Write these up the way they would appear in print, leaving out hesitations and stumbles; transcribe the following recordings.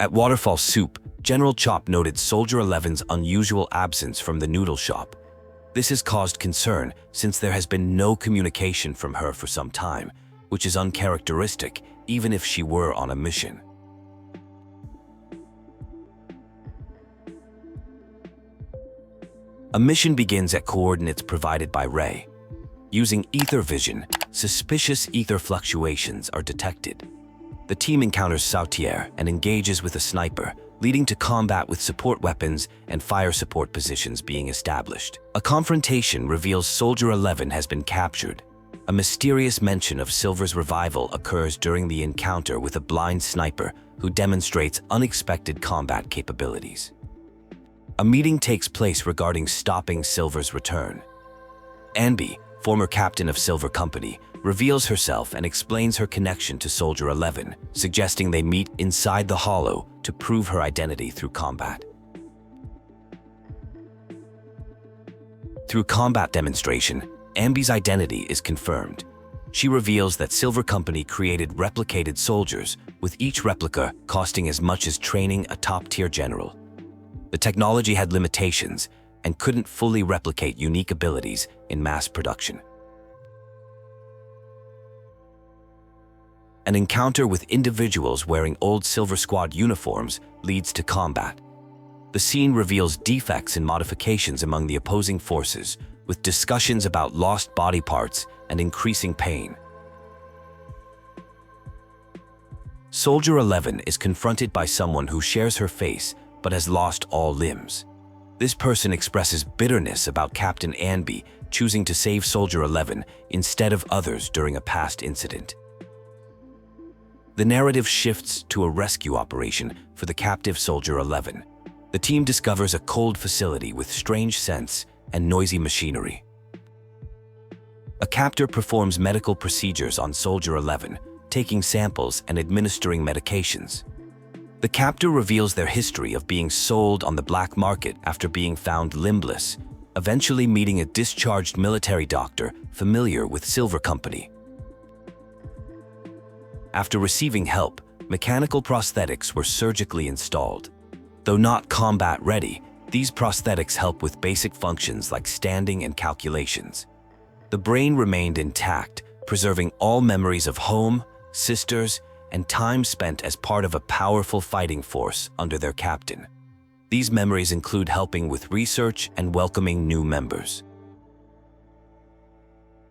At Waterfall Soup, General Chop noted Soldier 11's unusual absence from the noodle shop. This has caused concern since there has been no communication from her for some time, which is uncharacteristic even if she were on a mission. A mission begins at coordinates provided by Ray. Using ether vision, suspicious ether fluctuations are detected. The team encounters Sautier and engages with a sniper, leading to combat with support weapons and fire support positions being established. A confrontation reveals Soldier 11 has been captured. A mysterious mention of Silver's revival occurs during the encounter with a blind sniper who demonstrates unexpected combat capabilities. A meeting takes place regarding stopping Silver's return. Anby, former captain of Silver Company, reveals herself and explains her connection to Soldier 11, suggesting they meet inside the Hollow to prove her identity through combat. Through combat demonstration, Amby's identity is confirmed. She reveals that Silver Company created replicated soldiers, with each replica costing as much as training a top-tier general. The technology had limitations and couldn't fully replicate unique abilities in mass production. An encounter with individuals wearing old Silver Squad uniforms leads to combat. The scene reveals defects and modifications among the opposing forces, with discussions about lost body parts and increasing pain. Soldier 11 is confronted by someone who shares her face but has lost all limbs. This person expresses bitterness about Captain Anby choosing to save Soldier 11 instead of others during a past incident. The narrative shifts to a rescue operation for the captive Soldier 11. The team discovers a cold facility with strange scents and noisy machinery. A captor performs medical procedures on Soldier 11, taking samples and administering medications. The captor reveals their history of being sold on the black market after being found limbless, eventually meeting a discharged military doctor familiar with Silver Company. After receiving help, mechanical prosthetics were surgically installed. Though not combat-ready, these prosthetics help with basic functions like standing and calculations. The brain remained intact, preserving all memories of home, sisters, and time spent as part of a powerful fighting force under their captain. These memories include helping with research and welcoming new members.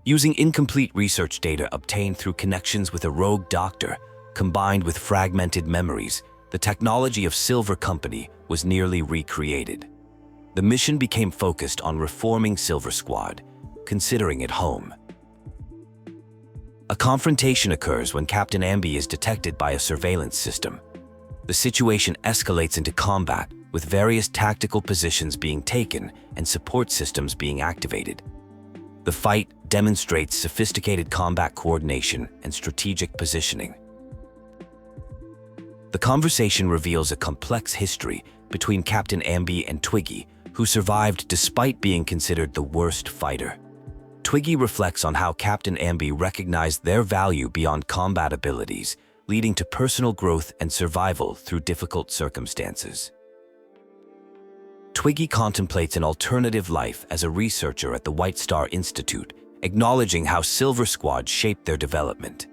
Using incomplete research data obtained through connections with a rogue doctor, combined with fragmented memories, the technology of Silver Company was nearly recreated. The mission became focused on reforming Silver Squad, considering it home. A confrontation occurs when Captain Amby is detected by a surveillance system. The situation escalates into combat, with various tactical positions being taken and support systems being activated. The fight demonstrates sophisticated combat coordination and strategic positioning. The conversation reveals a complex history between Captain Amby and Twiggy, who survived despite being considered the worst fighter. Twiggy reflects on how Captain Amby recognized their value beyond combat abilities, leading to personal growth and survival through difficult circumstances. Twiggy contemplates an alternative life as a researcher at the White Star Institute, acknowledging how Silver Squad shaped their development.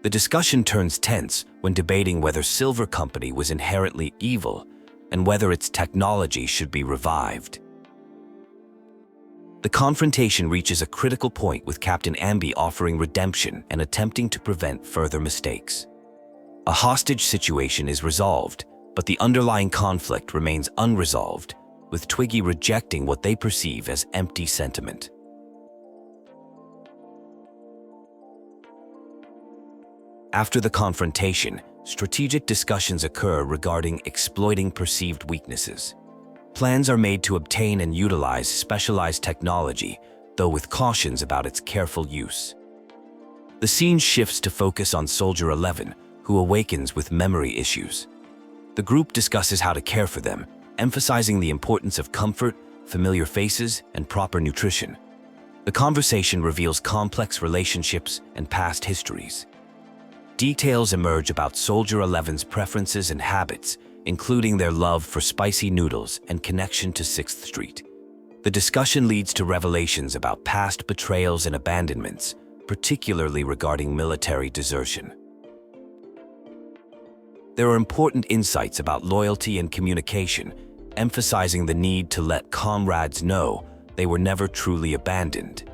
The discussion turns tense when debating whether Silver Company was inherently evil and whether its technology should be revived. The confrontation reaches a critical point with Captain Amby offering redemption and attempting to prevent further mistakes. A hostage situation is resolved, but the underlying conflict remains unresolved, with Twiggy rejecting what they perceive as empty sentiment. After the confrontation, strategic discussions occur regarding exploiting perceived weaknesses. Plans are made to obtain and utilize specialized technology, though with cautions about its careful use. The scene shifts to focus on Soldier 11, who awakens with memory issues. The group discusses how to care for them, emphasizing the importance of comfort, familiar faces, and proper nutrition. The conversation reveals complex relationships and past histories. Details emerge about Soldier 11's preferences and habits, including their love for spicy noodles and connection to 6th Street. The discussion leads to revelations about past betrayals and abandonments, particularly regarding military desertion. There are important insights about loyalty and communication, emphasizing the need to let comrades know they were never truly abandoned.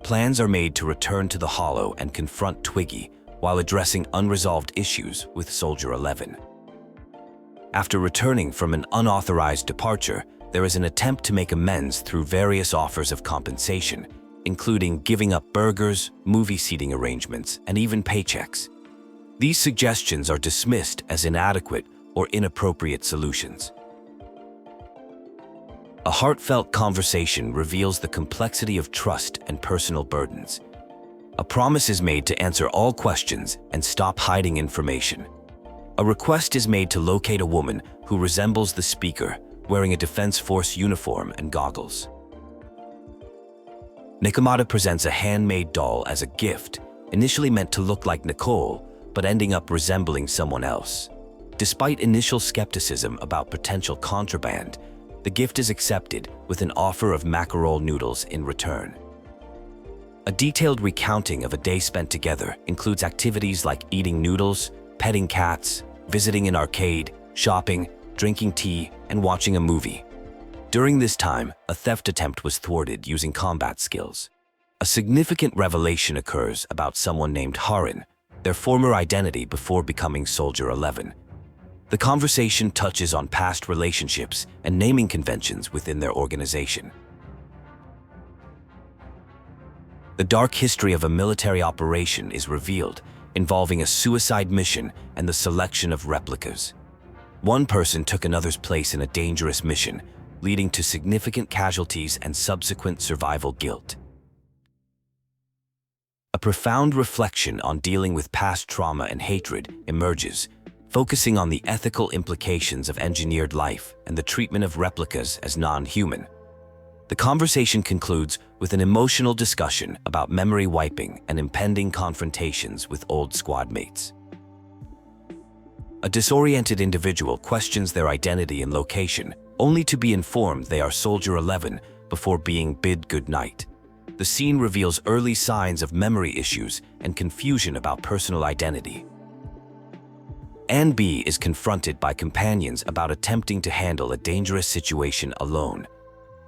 Plans are made to return to the Hollow and confront Twiggy while addressing unresolved issues with Soldier 11. After returning from an unauthorized departure, there is an attempt to make amends through various offers of compensation, including giving up burgers, movie seating arrangements, and even paychecks. These suggestions are dismissed as inadequate or inappropriate solutions. A heartfelt conversation reveals the complexity of trust and personal burdens. A promise is made to answer all questions and stop hiding information. A request is made to locate a woman who resembles the speaker, wearing a Defense Force uniform and goggles. Nikomata presents a handmade doll as a gift, initially meant to look like Nicole, but ending up resembling someone else. Despite initial skepticism about potential contraband, the gift is accepted with an offer of mackerel noodles in return. A detailed recounting of a day spent together includes activities like eating noodles, petting cats, visiting an arcade, shopping, drinking tea, and watching a movie. During this time, a theft attempt was thwarted using combat skills. A significant revelation occurs about someone named Harin, their former identity before becoming Soldier 11. The conversation touches on past relationships and naming conventions within their organization. The dark history of a military operation is revealed, involving a suicide mission and the selection of replicas. One person took another's place in a dangerous mission, leading to significant casualties and subsequent survival guilt. A profound reflection on dealing with past trauma and hatred emerges, focusing on the ethical implications of engineered life and the treatment of replicas as non-human. The conversation concludes with an emotional discussion about memory wiping and impending confrontations with old squad mates. A disoriented individual questions their identity and location, only to be informed they are Soldier 11 before being bid goodnight. The scene reveals early signs of memory issues and confusion about personal identity. Anby is confronted by companions about attempting to handle a dangerous situation alone.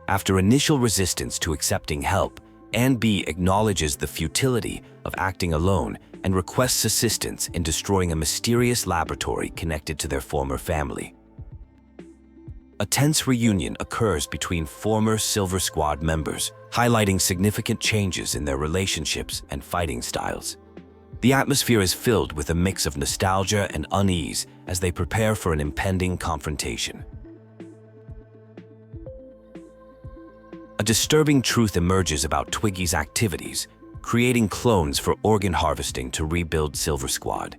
After initial resistance to accepting help, Anby acknowledges the futility of acting alone and requests assistance in destroying a mysterious laboratory connected to their former family. A tense reunion occurs between former Silver Squad members, highlighting significant changes in their relationships and fighting styles. The atmosphere is filled with a mix of nostalgia and unease as they prepare for an impending confrontation. A disturbing truth emerges about Twiggy's activities, creating clones for organ harvesting to rebuild Silver Squad.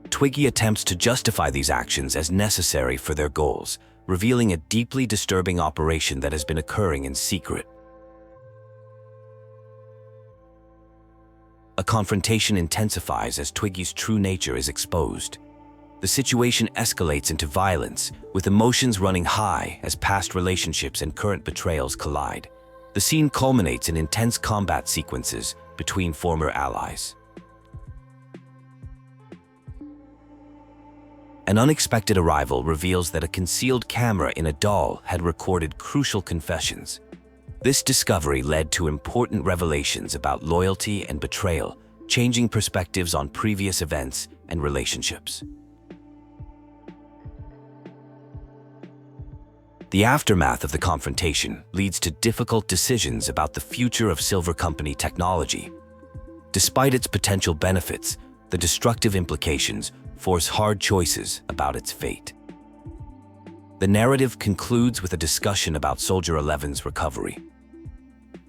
Twiggy attempts to justify these actions as necessary for their goals, revealing a deeply disturbing operation that has been occurring in secret. A confrontation intensifies as Twiggy's true nature is exposed. The situation escalates into violence, with emotions running high as past relationships and current betrayals collide. The scene culminates in intense combat sequences between former allies. An unexpected arrival reveals that a concealed camera in a doll had recorded crucial confessions. This discovery led to important revelations about loyalty and betrayal, changing perspectives on previous events and relationships. The aftermath of the confrontation leads to difficult decisions about the future of Silver Company technology. Despite its potential benefits, the destructive implications force hard choices about its fate. The narrative concludes with a discussion about Soldier 11's recovery.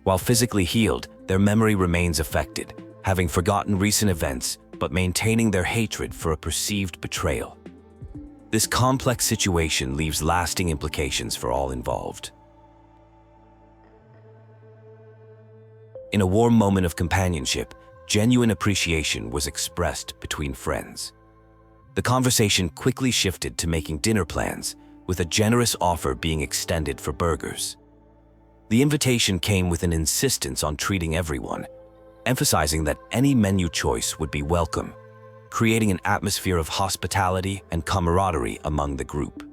While physically healed, their memory remains affected, having forgotten recent events but maintaining their hatred for a perceived betrayal. This complex situation leaves lasting implications for all involved. In a warm moment of companionship, genuine appreciation was expressed between friends. The conversation quickly shifted to making dinner plans, with a generous offer being extended for burgers. The invitation came with an insistence on treating everyone, emphasizing that any menu choice would be welcome, creating an atmosphere of hospitality and camaraderie among the group.